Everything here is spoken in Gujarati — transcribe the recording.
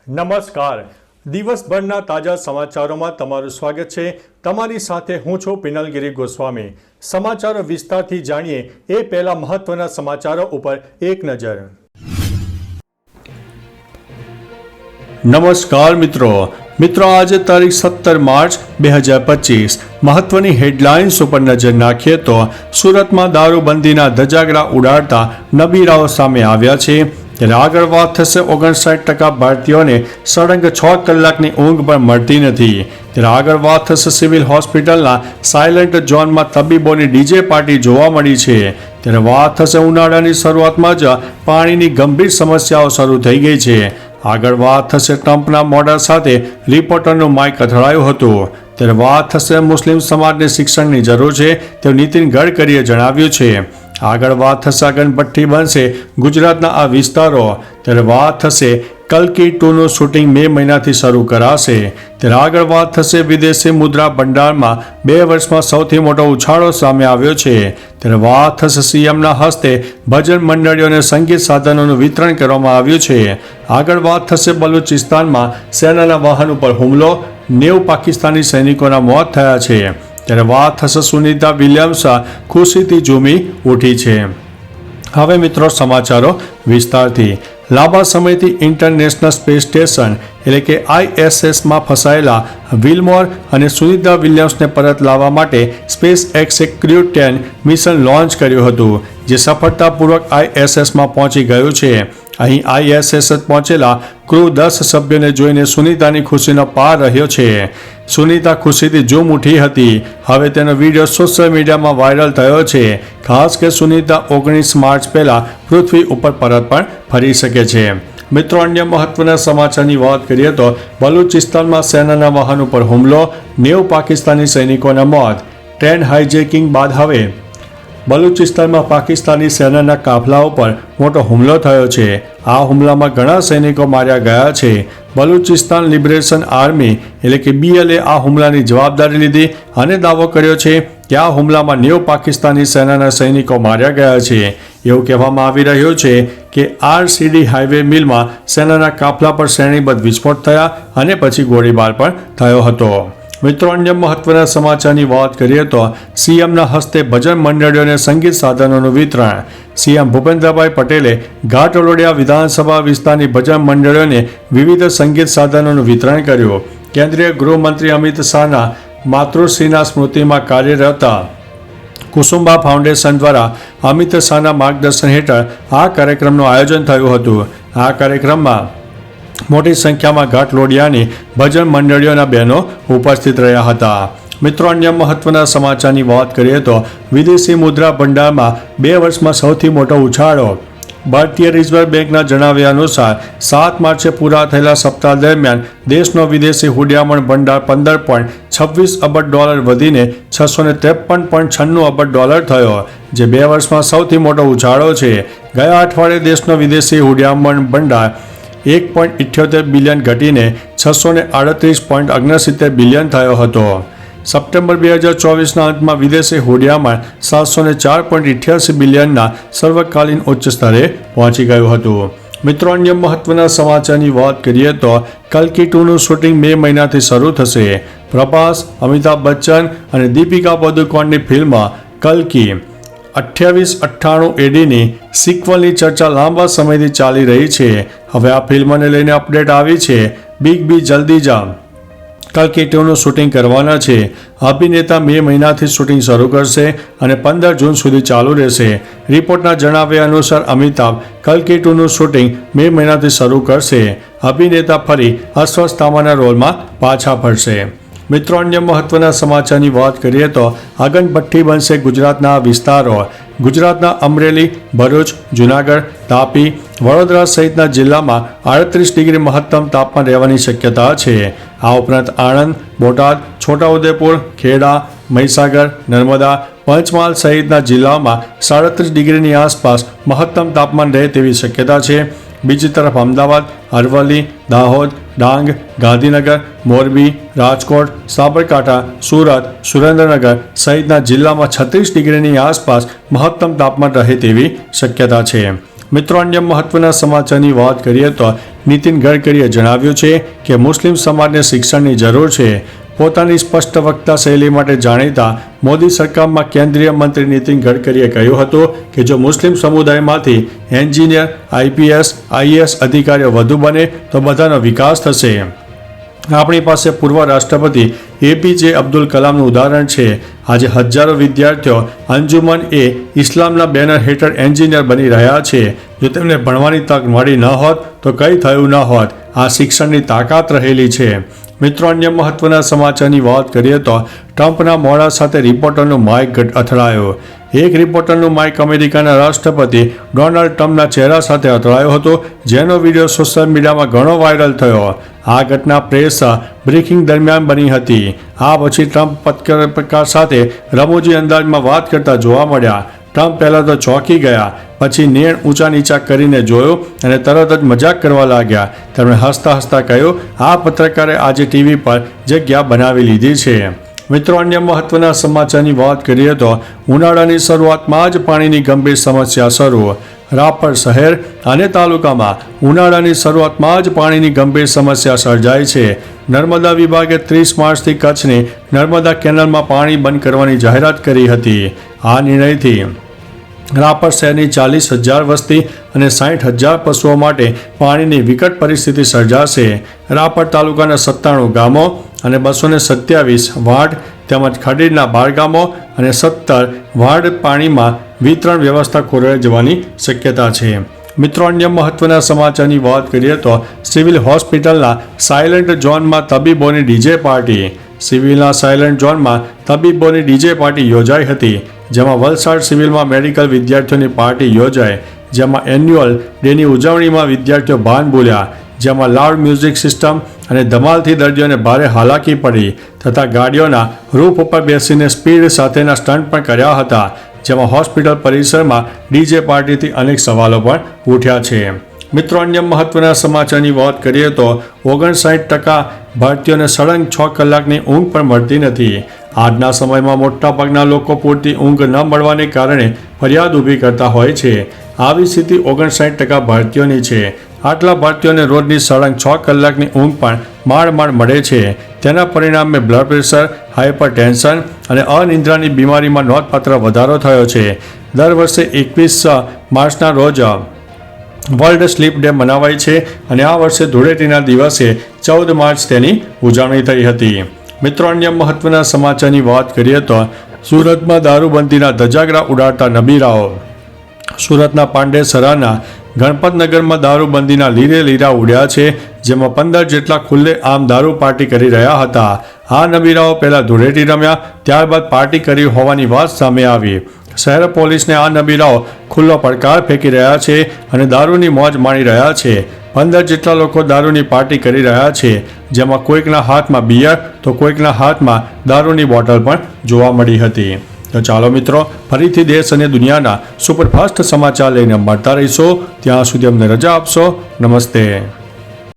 નમસ્કાર. દિવસભરના તાજા સમાચારોમાં તમારું સ્વાગત છે. તમારી સાથે હું છું પિનલગીરી ગોસ્વામી. સમાચારો વિસ્તારથી જાણીએ એ પહેલા મહત્વના સમાચારો ઉપર એક નજર. નમસ્કાર મિત્રો. આજે તારીખ 17 માર્ચ 2025 મહત્વની હેડલાઇન્સ ઉપર નજર નાખીએ તો સુરતમાં દારૂબંધીના ધજાગરા ઉડાડતા નબીરાઓ સામે આવ્યા છે. ત્યારે આગળ વાત થશે 59% ભારતીયોને સળંગ 6 કલાકની ઊંઘ પણ મળતી નથી. ત્યારે આગળ વાત થશે સિવિલ હોસ્પિટલના સાયલેન્ટ ઝોનમાં તબીબોની ડીજે પાર્ટી જોવા મળી છે. ત્યારે વાત થશે ઉનાળાની શરૂઆતમાં જ પાણીની ગંભીર સમસ્યાઓ શરૂ થઈ ગઈ છે. આગળ વાત થશે ટ્રમ્પના મોઢા સાથે રિપોર્ટરનું માઇક અથડાયું હતું. ત્યારે વાત થશે મુસ્લિમ સમાજને શિક્ષણની જરૂર છે તેવું નીતિન ગડકરીએ જણાવ્યું છે. આગળ વાત થશે અગનભઠ્ઠી બનશે ગુજરાતના આ વિસ્તારો. ત્યારે વાત થશે કલ્કી 2નું શૂટિંગ મે મહિનાથી શરૂ કરાશે. ત્યારે આગળ વાત થશે વિદેશી મુદ્રા ભંડારમાં 2 વર્ષમાં સૌથી મોટો ઉછાળો સામે આવ્યો છે. ત્યારે વાત થશે સીએમના હસ્તે ભજન મંડળીઓને સંગીત સાધનોનું વિતરણ કરવામાં આવ્યું છે. આગળ વાત થશે બલુચિસ્તાનમાં સેનાના વાહન ઉપર હુમલો, 90 પાકિસ્તાની સૈનિકોના મોત થયા છે. ત્યારે વાત થશે સુનિતા વિલિયમ્સ ખુશીથી ઝૂમી ઉઠી છે. હવે મિત્રો સમાચારો વિસ્તારથી. લાંબા સમયથી ઇન્ટરનેશનલ સ્પેસ સ્ટેશન એટલે કે ISSમાં ફસાયેલા વિલમોર અને સુનિતા વિલિયમ્સને પરત લાવવા માટે સ્પેસ એક્સે ક્રૂ 10 મિશન લોન્ચ કર્યું હતું, જે સફળતાપૂર્વક ISSમાં પહોંચી ગયું છે. અહીં ISS પહોંચેલા ક્રૂ 10 સભ્યોને જોઈને સુનિતાની ખુશીનો પાર રહ્યો છે. સુનિતા ખુશીથી ઝૂમ ઉઠી હતી. હવે તેનો વિડીયો સોશિયલ મીડિયામાં વાયરલ થયો છે. ખાસ કે સુનિતા 19 માર્ચ પહેલા પૃથ્વી ઉપર પરત પણ ફરી શકે છે. મિત્રો, અન્ય મહત્વના સમાચારની વાત કરીએ તો બલુચિસ્તાનમાં સેનાના વાહન ઉપર હુમલો, 90 પાકિસ્તાની સૈનિકોના મોત. ટ્રેન હાઇજેકિંગ બાદ હવે બલુચિસ્તાનમાં પાકિસ્તાની સેનાના કાફલા ઉપર મોટો હુમલો થયો છે. આ હુમલામાં ઘણા સૈનિકો માર્યા ગયા છે. બલુચિસ્તાન લિબરેશન આર્મી એટલે કે BLA આ હુમલાની જવાબદારી લીધી અને દાવો કર્યો છે કે આ હુમલામાં 90 પાકિસ્તાની સેનાના સૈનિકો માર્યા ગયા છે. એવું કહેવામાં આવી રહ્યું છે કે RCD હાઈવે મિલમાં સેનાના કાફલા પર શ્રેણીબદ્ધ વિસ્ફોટ થયા અને પછી ગોળીબાર પણ થયો હતો. મિત્રો, અન્ય મહત્વના સમાચારની વાત કરીએ તો સીએમના હસ્તે ભજન મંડળીઓને સંગીત સાધનોનું વિતરણ. સીએમ ભૂપેન્દ્રભાઈ પટેલે ઘાટલોડિયા વિધાનસભા વિસ્તારની ભજન મંડળીઓને વિવિધ સંગીત સાધનોનું વિતરણ કર્યું. કેન્દ્રીય ગૃહમંત્રી અમિત શાહના માતૃશ્રીના સ્મૃતિમાં કાર્યરત કુસુમ્બા ફાઉન્ડેશન દ્વારા અમિત શાહના માર્ગદર્શન હેઠળ આ કાર્યક્રમનું આયોજન થયું હતું. આ કાર્યક્રમમાં મોટી સંખ્યામાં ઘાટલોડિયાની ભજન મંડળીઓના બહેનો ઉપસ્થિત રહ્યા હતા. મિત્રો, અન્ય મહત્વના સમાચારની વાત કરીએ તો વિદેશી મુદ્રા ભંડારમાં 2 વર્ષમાં સૌથી મોટો ઉછાળો. ભારતીય રિઝર્વ બેંકના જણાવ્યા અનુસાર 7 માર્ચે પૂરા થયેલા સપ્તાહ દરમિયાન દેશનો વિદેશી હુંડિયામણ ભંડાર $15.26 અબજ વધીને $653.96 અબજ થયો, જે 2 વર્ષમાં સૌથી મોટો ઉછાળો છે. ગયા અઠવાડિયે દેશનો વિદેશી હુંડિયામણ ભંડાર 1.78 બિલિયન ઘટીને $638.69 બિલિયન થયો હતો. સપ્ટેમ્બર 2024ના અંતમાં વિદેશી હુંડિયામણ 704.88 બિલિયનના સર્વકાલીન ઉચ્ચ સ્તરે પહોંચી ગયું હતું. મિત્રો, અન્ય મહત્વના સમાચારની વાત કરીએ તો કલ્કી 2નું શૂટિંગ મે મહિનાથી શરૂ થશે. પ્રભાસ, અમિતાભ બચ્ચન અને દીપિકા પાદુકોણની ફિલ્મ કલ્કી 2898 ADની સિક્વલની ચર્ચા લાંબા સમયથી ચાલી રહી છે. હવે આ ફિલ્મને લઈને અપડેટ આવી છે. બિગ બી જલ્દી જ કલ્કી 2નું શૂટિંગ કરવાના છે. અભિનેતા મે મહિનાથી શૂટિંગ શરૂ કરશે અને 15 જૂન સુધી ચાલુ રહેશે. રિપોર્ટના જણાવ્યા અનુસાર અમિતાભ કલ્કી 2નું શૂટિંગ મે મહિનાથી શરૂ કરશે. અભિનેતા ફરી અશ્વસ્થામાના રોલમાં પાછા ફરશે. મિત્રો, અન્ય મહત્વના સમાચારની વાત કરીએ તો અગનભઠ્ઠી બનશે ગુજરાતના વિસ્તારો. ગુજરાતના અમરેલી, ભરૂચ, જૂનાગઢ, તાપી, વડોદરા સહિતના જિલ્લામાં 38 ડિગ્રી મહત્તમ તાપમાન રહેવાની શક્યતા છે. આ ઉપરાંત આણંદ, બોટાદ, છોટાઉદેપુર, ખેડા, મહીસાગર, નર્મદા, પંચમહાલ સહિતના જિલ્લાઓમાં 37 ડિગ્રીની આસપાસ મહત્તમ તાપમાન રહે તેવી શક્યતા છે. બીજી તરફ અમદાવાદ, અરવલ્લી, દાહોદ, ડાંગ, ગાંધીનગર, મોરબી, રાજકોટ, સાબરકાંઠા, સુરત, સુરેન્દ્રનગર સહિતના જિલ્લામાં 36 ડિગ્રીની આસપાસ મહત્તમ તાપમાન રહે તેવી શક્યતા છે. મિત્રો, અન્ય મહત્વના સમાચારની વાત કરીએ તો નીતિન ગડકરીએ જણાવ્યું છે કે મુસ્લિમ સમાજને શિક્ષણની જરૂર છે. પોતાની સ્પષ્ટ વક્તા શૈલી માટે જાણીતા મોદી સરકારમાં કેન્દ્રીય મંત્રી નીતિન ગડકરીએ કહ્યું હતું કે જો મુસ્લિમ સમુદાયમાંથી એન્જિનિયર, આઈપીએસ, આઈએએસ અધિકારીઓ વધુ બને તો બધાનો વિકાસ થશે. આપણી પાસે પૂર્વ રાષ્ટ્રપતિ એપીજે અબ્દુલ કલામનું ઉદાહરણ છે. આજે હજારો વિદ્યાર્થીઓ અંજુમન એ ઇસ્લામના બેનર હેઠળ એન્જિનિયર બની રહ્યા છે. જો તેમને ભણવાની તક મળી ન હોત તો કંઈ થયું ન હોત. આ શિક્ષણની તાકાત રહેલી છે. મિત્રો, અન્ય મહત્વના સમાચારની વાત કરીએ તો ટ્રમ્પના મોડા સાથે રિપોર્ટરનું માઇક અથડાયો. એક રિપોર્ટરનું માઇક અમેરિકાના રાષ્ટ્રપતિ ડોનાલ્ડ ટ્રમ્પના ચહેરા સાથે અથડાયો હતો, જેનો વિડીયો સોશિયલ મીડિયામાં ઘણો વાયરલ થયો. આ ઘટના પ્રેસ બ્રીફિંગ દરમિયાન બની હતી. આ પછી ટ્રમ્પ પત્રકાર સાથે રમૂજી અંદાજમાં વાત કરતા જોવા મળ્યા. ટ્રમ્પ પહેલાં તો ચોંકી ગયા, પછી નેણ ઊંચા નીચા કરીને જોયો અને તરત જ મજાક કરવા લાગ્યા. તેમણે હસતા હસતા કહ્યું, આ પત્રકારે આજે ટીવી પર જગ્યા બનાવી લીધી છે. મિત્રો, અન્ય મહત્વના સમાચારની વાત કરીએ તો ઉનાળાની શરૂઆતમાં જ પાણીની ગંભીર સમસ્યા શરૂ. રાપર શહેર અને તાલુકામાં ઉનાળાની શરૂઆતમાં જ પાણીની ગંભીર સમસ્યા સર્જાઈ છે. નર્મદા વિભાગે 30 માર્ચથી કચ્છની નર્મદા કેનાલમાં પાણી બંધ કરવાની જાહેરાત કરી હતી. આ નિર્ણયથી રાપર શહેરની 40,000 વસ્તી અને 60,000 પશુઓ માટે પાણીની વિકટ પરિસ્થિતિ સર્જાશે. રાપર તાલુકાના 97 ગામો અને 227 વાર્ડ તેમજ ખડીરના 12 ગામો અને 17 વાર્ડ પાણીમાં વિતરણ વ્યવસ્થા ખોરવાઈ જવાની શક્યતા છે. મિત્રો, અન્ય મહત્વના સમાચારની વાત કરીએ તો સિવિલ હોસ્પિટલના સાયલન્ટ ઝોનમાં તબીબોની ડીજે પાર્ટી. સિવિલના સાયલન્ટ ઝોનમાં તબીબોની ડીજે પાર્ટી યોજાઈ હતી, જેમાં વલસાડ સિવિલમાં મેડિકલ વિદ્યાર્થીઓની પાર્ટી યોજાઈ, જેમાં એન્યુઅલ ડેની ઉજવણીમાં વિદ્યાર્થીઓ ભાન બોલ્યા, જેમાં લાઉડ મ્યુઝિક સિસ્ટમ અને ધમાલથી દર્દીઓને ભારે હાલાકી પડી તથા ગાડીઓના રૂફ ઉપર બેસીને સ્પીડ સાથેના સ્ટન્ટ પણ કર્યા હતા. જેમાં હોસ્પિટલ પરિસરમાં ડીજે પાર્ટીથી અનેક સવાલો પણ ઉઠ્યા છે. મિત્રો, અન્ય મહત્વના સમાચારની વાત કરીએ તો 59% ભારતીયોને સળંગ 6 કલાકની ઊંઘ પણ મળતી નથી. આજના સમયમાં મોટાભાગના લોકો પૂરતી ઊંઘ ન મળવાને કારણે ફરિયાદ ઊભી કરતા હોય છે. આવી સ્થિતિ 59% ભારતીયોની છે. આટલા ભારતીયોને રોજની સળંગ 6 કલાકની ઊંઘ પણ માંડ મળે છે. તેના પરિણામે બ્લડ પ્રેશર, હાઇપરટેન્શન અને અનિદ્રાની બીમારીમાં નોંધપાત્ર વધારો થયો છે. દર વર્ષે 21 માર્ચના રોજ વર્લ્ડ સ્લીપ ડે મનાવાય છે અને આ વર્ષે ધૂળેટીના દિવસે 14 માર્ચ તેની ઉજવણી થઈ હતી. મિત્રો, અન્ય મહત્વના સમાચારની વાત કરીએ તો સુરતમાં દારૂબંધીના ધજાગરા ઉડાડતા નબીરાઓ. સુરતના પાંડેસરાના ગણપતનગરમાં દારૂબંધીના લીરે લીરા ઉડ્યા છે, જેમાં 15 જેટલા ખુલ્લે આમ દારૂ પાર્ટી કરી રહ્યા હતા. આ નબીરાઓ પહેલા ધૂળેટી રમ્યા, ત્યારબાદ પાર્ટી કરી હોવાની વાત સામે આવી. શહેર પોલીસને આ નબીરાઓ ખુલ્લો પડકાર ફેંકી રહ્યા છે અને દારૂની મોજ માણી રહ્યા છે. 15 જેટલા લોકો દારૂની પાર્ટી કરી રહ્યા છે, જેમાં કોઈકના હાથમાં બિયર તો કોઈકના હાથમાં દારૂની બોટલ પણ જોવા મળી હતી. તો ચાલો મિત્રો, ફરીથી દેશ અને દુનિયાના સુપરફાસ્ટ સમાચાર લઈને મળતા રહીશો. ત્યાં સુધી અમને રજા આપશો. નમસ્તે.